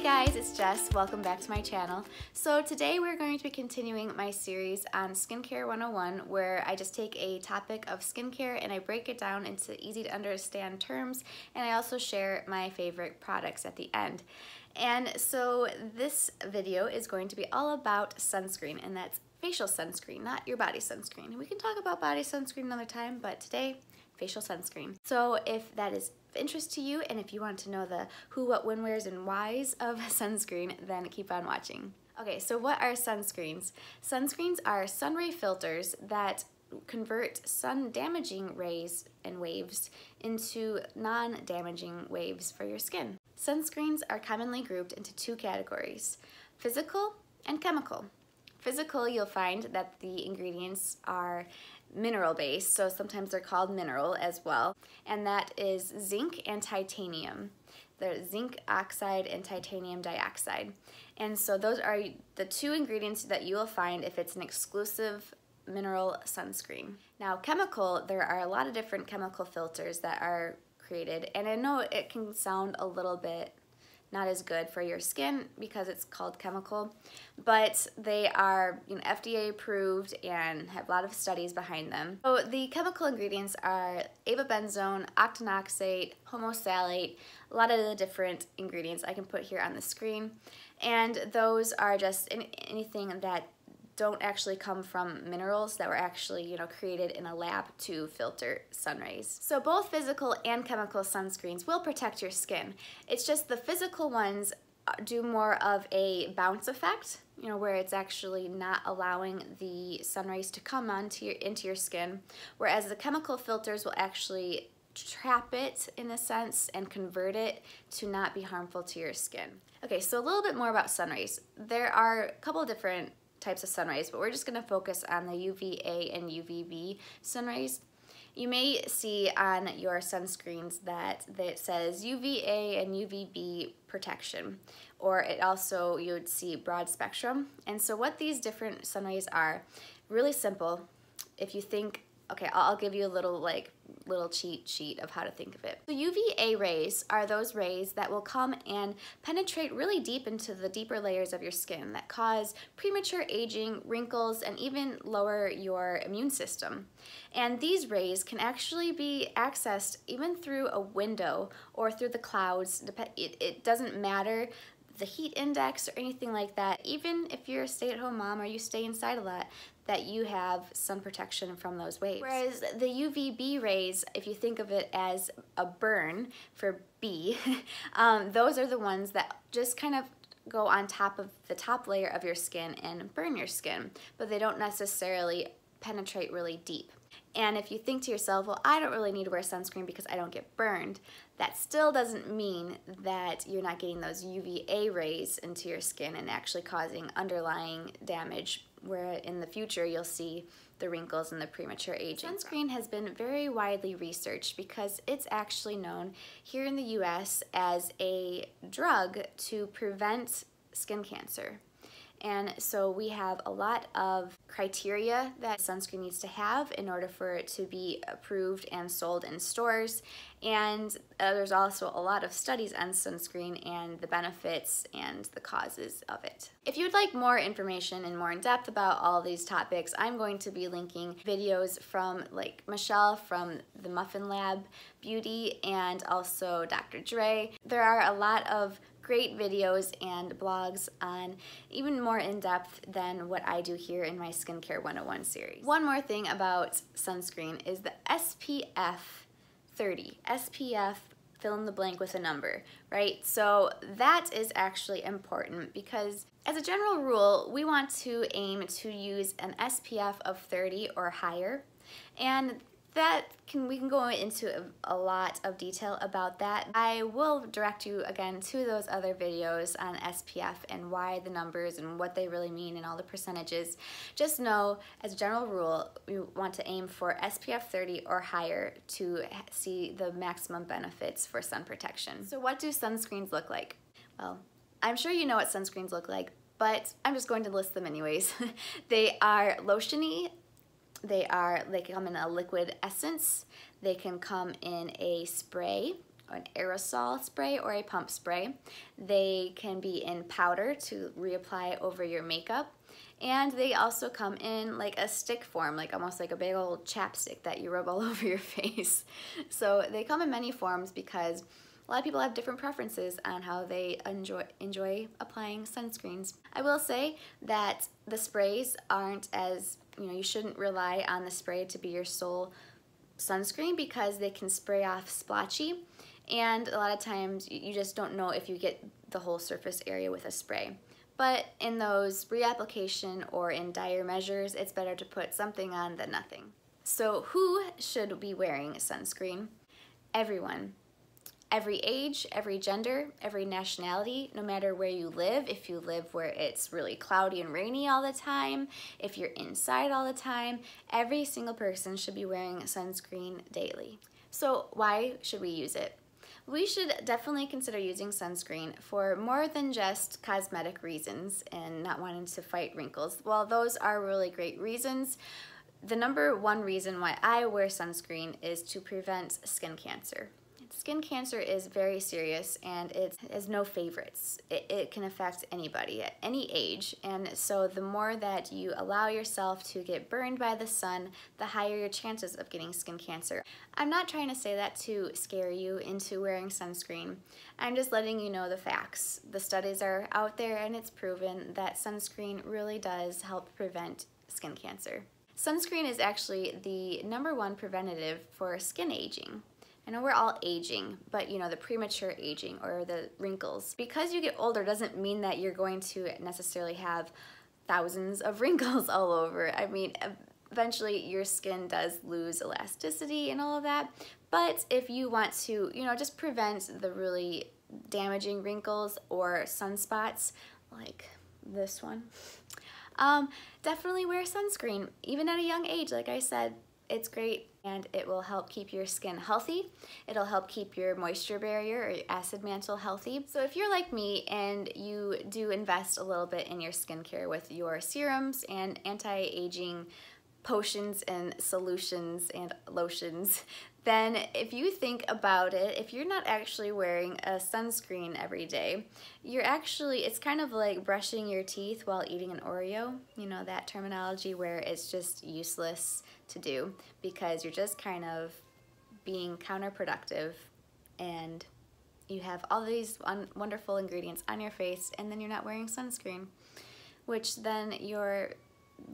guys, it's Jess. Welcome back to my channel. So today we're going to be continuing my series on Skincare 101, where I just take a topic of skincare and I break it down into easy to understand terms, and I also share my favorite products at the end. And so this video is going to be all about sunscreen, and that's facial sunscreen, not your body sunscreen. We can talk about body sunscreen another time, but today, facial sunscreen. So if that is of interest to you, and if you want to know the who, what, when, wheres, and whys of sunscreen, then keep on watching. Okay, so what are sunscreens? Sunscreens are sun ray filters that convert sun-damaging rays and waves into non-damaging waves for your skin. Sunscreens are commonly grouped into two categories: physical and chemical. Physical, you'll find that the ingredients are mineral-based, so sometimes they're called mineral as well, and that is zinc and titanium. There's zinc oxide and titanium dioxide. And so those are the two ingredients that you will find if it's an exclusive mineral sunscreen. Now chemical, there are a lot of different chemical filters that are created, and I know it can sound a little bit not as good for your skin because it's called chemical, but they are FDA approved and have a lot of studies behind them. So the chemical ingredients are avobenzone, octinoxate, homosalate, a lot of the different ingredients I can put here on the screen, and those are just anything that don't actually come from minerals that were actually, created in a lab to filter sun rays. So both physical and chemical sunscreens will protect your skin. It's just the physical ones do more of a bounce effect, where it's actually not allowing the sun rays to come into your skin, whereas the chemical filters will actually trap it in a sense and convert it to not be harmful to your skin. Okay, so a little bit more about sun rays. There are a couple of different types of sun rays, but we're just going to focus on the UVA and UVB sun rays. You may see on your sunscreens that it says UVA and UVB protection, or it also, you would see broad spectrum. And so what these different sun rays are, really simple. If you think, okay, I'll give you a little cheat sheet of how to think of it. So UVA rays are those rays that will come and penetrate really deep into the deeper layers of your skin that cause premature aging, wrinkles, and even lower your immune system. And these rays can actually be accessed even through a window or through the clouds. It doesn't matter the heat index or anything like that. Even if you're a stay-at-home mom or you stay inside a lot, that you have sun protection from those waves. Whereas the UVB rays, if you think of it as a burn for B, those are the ones that just kind of go on top of the top layer of your skin and burn your skin, but they don't necessarily penetrate really deep. And if you think to yourself, well, I don't really need to wear sunscreen because I don't get burned, that still doesn't mean that you're not getting those UVA rays into your skin and actually causing underlying damage, where in the future you'll see the wrinkles and the premature aging. Sunscreen has been very widely researched because it's actually known here in the US as a drug to prevent skin cancer. And so we have a lot of criteria that sunscreen needs to have in order for it to be approved and sold in stores. And there's also a lot of studies on sunscreen and the benefits and the causes of it. If you would like more information and more in depth about all these topics, I'm going to be linking videos from Michelle from the Muffin Lab Beauty and also Dr. Dre. There are a lot of great videos and blogs on even more in-depth than what I do here in my Skincare 101 series. One more thing about sunscreen is the SPF 30. SPF, fill in the blank with a number, right? So that is actually important because as a general rule, we want to aim to use an SPF of 30 or higher, and we can go into a lot of detail about that. I will direct you again to those other videos on SPF and why the numbers and what they really mean and all the percentages. Just know, as a general rule, we want to aim for SPF 30 or higher to see the maximum benefits for sun protection. So what do sunscreens look like? Well, I'm sure you know what sunscreens look like, but I'm just going to list them anyways. They are lotiony. They come in a liquid essence. They can come in a spray an aerosol spray or a pump spray. They can be in powder to reapply over your makeup. And they also come in like a stick form, like almost like a big old chapstick that you rub all over your face. So they come in many forms because a lot of people have different preferences on how they enjoy applying sunscreens. I will say that the sprays aren't as, you shouldn't rely on the spray to be your sole sunscreen because they can spray off splotchy, and a lot of times you just don't know if you get the whole surface area with a spray. But in those reapplication or in dire measures, it's better to put something on than nothing. So who should be wearing sunscreen? Everyone. Every age, every gender, every nationality, no matter where you live. If you live where it's really cloudy and rainy all the time, if you're inside all the time, every single person should be wearing sunscreen daily. So why should we use it? We should definitely consider using sunscreen for more than just cosmetic reasons and not wanting to fight wrinkles. While those are really great reasons, the number one reason why I wear sunscreen is to prevent skin cancer. Skin cancer is very serious and it has no favorites. It can affect anybody at any age, and so the more that you allow yourself to get burned by the sun, the higher your chances of getting skin cancer. I'm not trying to say that to scare you into wearing sunscreen. I'm just letting you know the facts. The studies are out there and it's proven that sunscreen really does help prevent skin cancer. Sunscreen is actually the #1 preventative for skin aging. I know we're all aging, but the premature aging or the wrinkles. Because you get older doesn't mean that you're going to necessarily have thousands of wrinkles all over. I mean, eventually your skin does lose elasticity and all of that, but if you want to, just prevent the really damaging wrinkles or sunspots like this one, definitely wear sunscreen, even at a young age. Like I said, it's great and it will help keep your skin healthy. It'll help keep your moisture barrier or your acid mantle healthy. So if you're like me and you do invest a little bit in your skincare with your serums and anti-aging potions and solutions and lotions, then if you think about it, if you're not actually wearing a sunscreen every day, it's kind of like brushing your teeth while eating an Oreo, that terminology where it's just useless to do because you're just kind of being counterproductive and you have all these wonderful ingredients on your face and then you're not wearing sunscreen, which then you're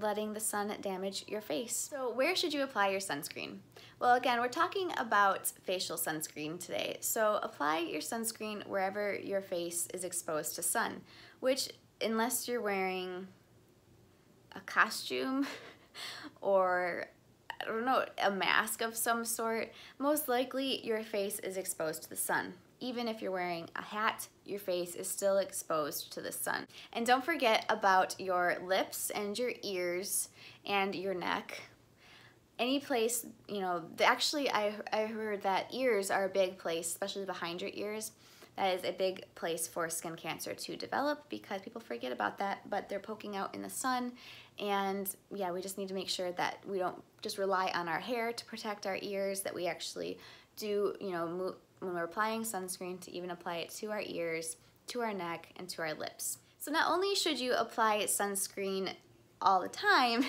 letting the sun damage your face. So where should you apply your sunscreen? Well, again, we're talking about facial sunscreen today. So apply your sunscreen wherever your face is exposed to sun, which unless you're wearing a costume or I don't know, a mask of some sort, most likely your face is exposed to the sun. Even if you're wearing a hat, your face is still exposed to the sun. And don't forget about your lips and your ears and your neck. Any place, actually I heard that ears are a big place, especially behind your ears. That is a big place for skin cancer to develop because people forget about that, but they're poking out in the sun. And yeah, we just need to make sure that we don't just rely on our hair to protect our ears, that we actually do, when we're applying sunscreen, to even apply it to our ears, to our neck, and to our lips. So not only should you apply sunscreen all the time,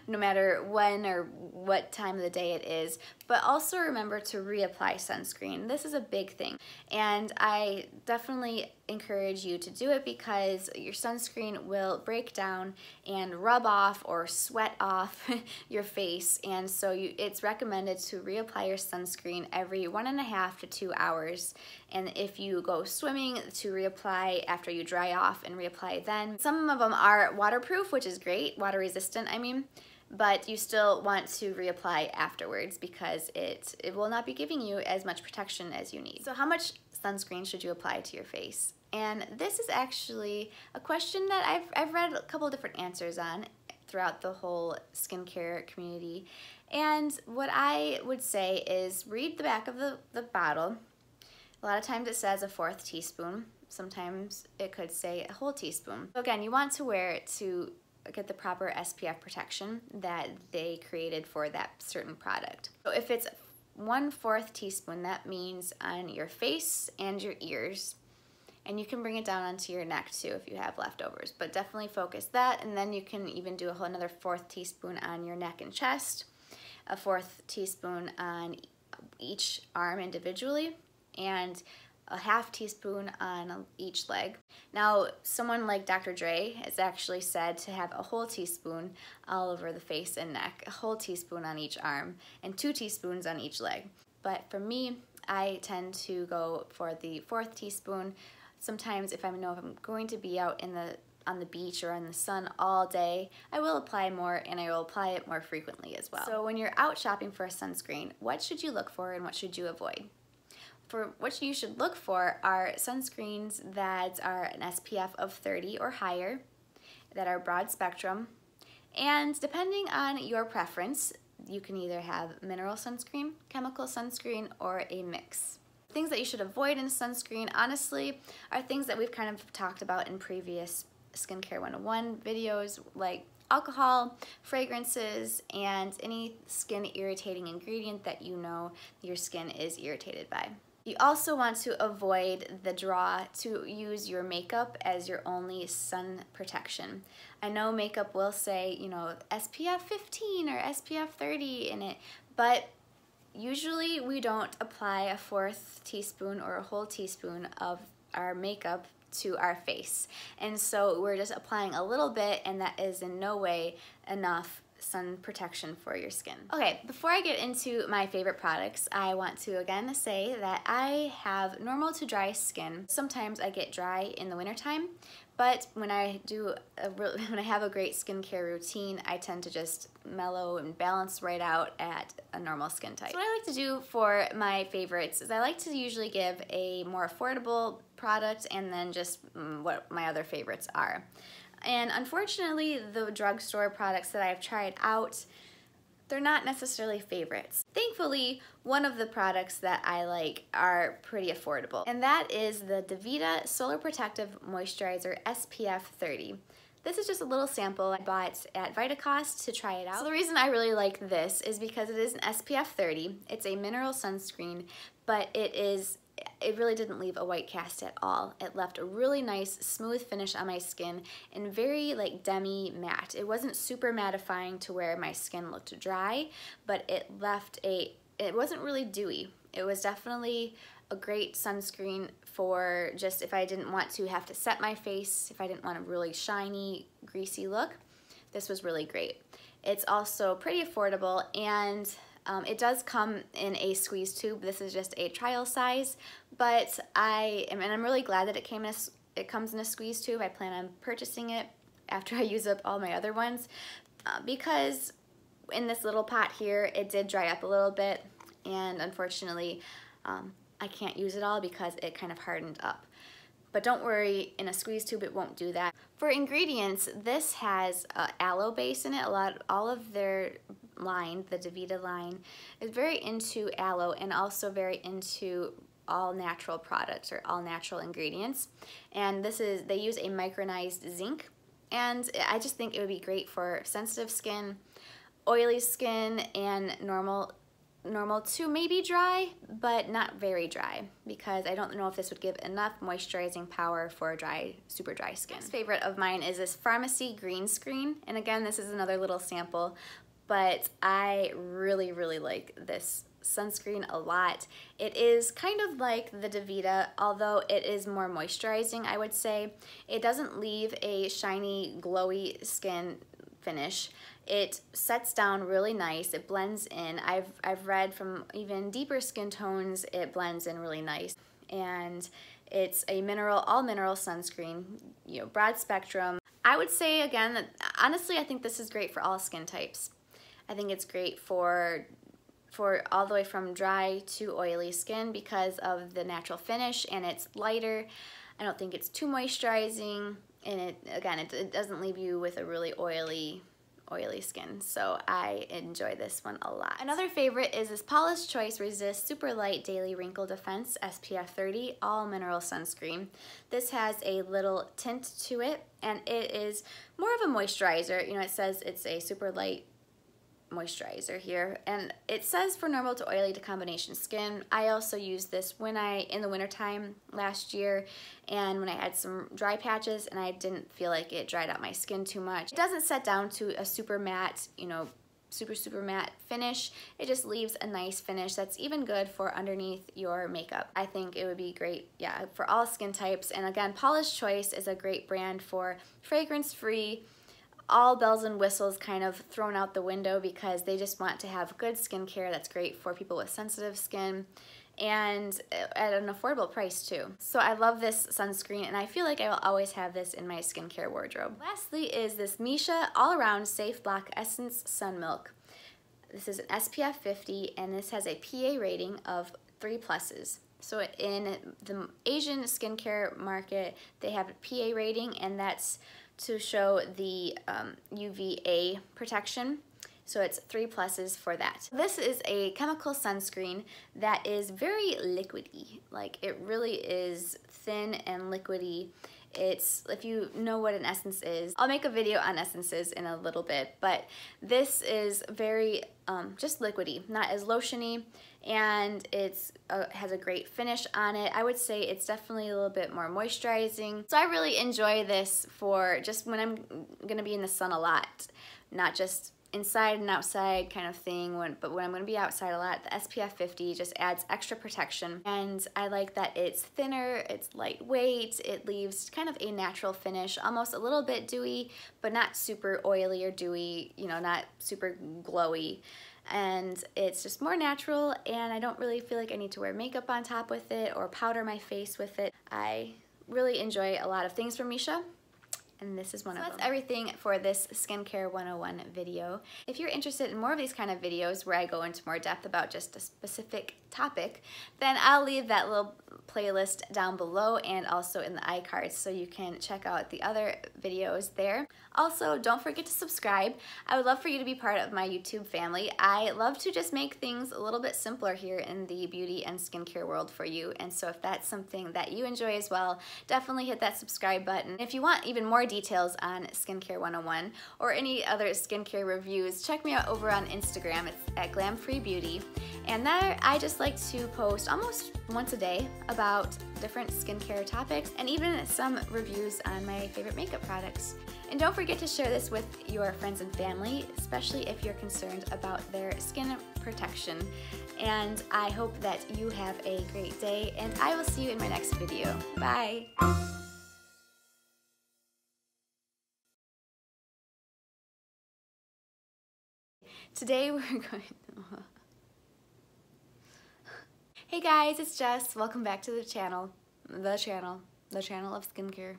no matter when or what time of the day it is, but also remember to reapply sunscreen. This is a big thing, and I definitely encourage you to do it because your sunscreen will break down and rub off or sweat off your face, and so it's recommended to reapply your sunscreen every 1.5 to 2 hours. And if you go swimming, to reapply after you dry off and reapply then. Some of them are waterproof, which is great, water resistant I mean, but you still want to reapply afterwards because it will not be giving you as much protection as you need. So how much sunscreen should you apply to your face? And this is actually a question that I've read a couple different answers on throughout the whole skincare community. And what I would say is read the back of the bottle. A lot of times it says 1/4 teaspoon. Sometimes it could say a whole teaspoon. So again, you want to wear it to get the proper SPF protection that they created for that certain product. So if it's 1/4 teaspoon. That means on your face and your ears. And you can bring it down onto your neck too if you have leftovers, but definitely focus that. And then you can even do another 1/4 teaspoon on your neck and chest, a 1/4 teaspoon on each arm individually, and a 1/2 teaspoon on each leg. Now, someone like Dr. Dre has actually said to have a whole teaspoon all over the face and neck, a whole teaspoon on each arm, and 2 teaspoons on each leg. But for me, I tend to go for the 1/4 teaspoon. Sometimes if I know if I'm going to be out on the beach or in the sun all day, I will apply more, and I will apply it more frequently as well. So when you're out shopping for a sunscreen, what should you look for and what should you avoid? For what you should look for are sunscreens that are an SPF of 30 or higher, that are broad spectrum, and depending on your preference, you can either have mineral sunscreen, chemical sunscreen, or a mix. Things that you should avoid in sunscreen, honestly, are things that we've kind of talked about in previous Skincare 101 videos, like alcohol, fragrances, and any skin irritating ingredient that you know your skin is irritated by. You also want to avoid the draw to use your makeup as your only sun protection. I know makeup will say, you know, SPF 15 or SPF 30 in it, but usually we don't apply a 1/4 teaspoon or a whole teaspoon of our makeup to our face. And so we're just applying a little bit, and that is in no way enough sun protection for your skin. Okay, before I get into my favorite products, I want to again say that I have normal to dry skin. Sometimes I get dry in the wintertime, but when I have a great skincare routine, I tend to just mellow and balance right out at a normal skin type. So what I like to do for my favorites is I like to usually give a more affordable product and then just what my other favorites are. And unfortunately, the drugstore products that I've tried out, they're not necessarily favorites. Thankfully, one of the products that I like are pretty affordable, and that is the Devita Solar Protective Moisturizer SPF 30. This is just a little sample I bought at Vitacost to try it out. So the reason I really like this is because it is an SPF 30. It's a mineral sunscreen, but it really didn't leave a white cast at all. It left a really nice smooth finish on my skin and very like demi matte. It wasn't super mattifying to where my skin looked dry, but it wasn't really dewy. It was definitely a great sunscreen for just if I didn't want to have to set my face, if I didn't want a really shiny, greasy look. This was really great. It's also pretty affordable, and it does come in a squeeze tube. This is just a trial size, but I'm really glad that it comes in a squeeze tube. I plan on purchasing it after I use up all my other ones because in this little pot here, it did dry up a little bit, and unfortunately, I can't use it all because it kind of hardened up. But don't worry, in a squeeze tube it won't do that. For ingredients, this has aloe base in it. All of their line, the Devita line, is very into aloe and also very into all natural products or all natural ingredients. And they use a micronized zinc, and I just think it would be great for sensitive skin, oily skin, and normal to maybe dry, but not very dry, because I don't know if this would give enough moisturizing power for super dry skin. Next favorite of mine is this Farmacy Green Screen, and again, this is another little sample, but I really, really like this sunscreen a lot. It is kind of like the Devita, although it is more moisturizing, I would say. It doesn't leave a shiny, glowy skin finish. It sets down really nice. It blends in. I've read from even deeper skin tones, it blends in really nice. And it's a all mineral sunscreen, you know, broad spectrum. I would say again that honestly, I think this is great for all skin types. I think it's great for all the way from dry to oily skin because of the natural finish, and it's lighter. I don't think it's too moisturizing, and it doesn't leave you with a really oily skin, so I enjoy this one a lot. Another favorite is this Paula's Choice Resist Super Light Daily Wrinkle Defense SPF 30 All Mineral Sunscreen. This has a little tint to it, and it is more of a moisturizer. You know, it says it's a super light moisturizer here, and it says for normal to oily to combination skin. I also used this in the wintertime last year, and when I had some dry patches and I didn't feel like it dried out my skin too much. It doesn't set down to a super matte, you know, super matte finish. It just leaves a nice finish that's even good for underneath your makeup. I think it would be great, yeah, for all skin types. And again, Paula's Choice is a great brand for fragrance-free, all bells and whistles kind of thrown out the window, because they just want to have good skincare that's great for people with sensitive skin, and at an affordable price too. So I love this sunscreen, and I feel like I will always have this in my skincare wardrobe. Lastly is this Missha All Around Safe Block Essence Sun Milk. This is an SPF 50, and this has a PA rating of 3+. So in the Asian skincare market, they have a PA rating, and that's to show the UVA protection. So it's 3+ for that. This is a chemical sunscreen that is very liquidy. Like, it really is thin and liquidy. It's, if you know what an essence is, I'll make a video on essences in a little bit, but this is very just liquidy, not as lotiony, and it's has a great finish on it. I would say it's definitely a little bit more moisturizing. So I really enjoy this for just when I'm gonna be in the sun a lot, not just inside and outside kind of thing, but when I'm going to be outside a lot, the SPF 50 just adds extra protection. And I like that it's thinner, it's lightweight, it leaves kind of a natural finish, almost a little bit dewy, but not super oily or dewy, you know, not super glowy. And it's just more natural, and I don't really feel like I need to wear makeup on top with it or powder my face with it. I really enjoy a lot of things from Missha, and this is one of them. That's everything for this Skincare 101 video. If you're interested in more of these kind of videos where I go into more depth about just a specific topic, then I'll leave that little playlist down below and also in the iCards, so you can check out the other videos there. Also, don't forget to subscribe. I would love for you to be part of my YouTube family. I love to just make things a little bit simpler here in the beauty and skincare world for you, and so if that's something that you enjoy as well, definitely hit that subscribe button. If you want even more details on Skincare 101 or any other skincare reviews, check me out over on Instagram. It's at GlamFreeBeauty, and there I just like to post almost once a day about different skincare topics and even some reviews on my favorite makeup products. And don't forget to share this with your friends and family, especially if you're concerned about their skin protection. And I hope that you have a great day, and I will see you in my next video. Bye! Today we're going Hey guys, it's Jess. Welcome back to the channel. The channel of skincare.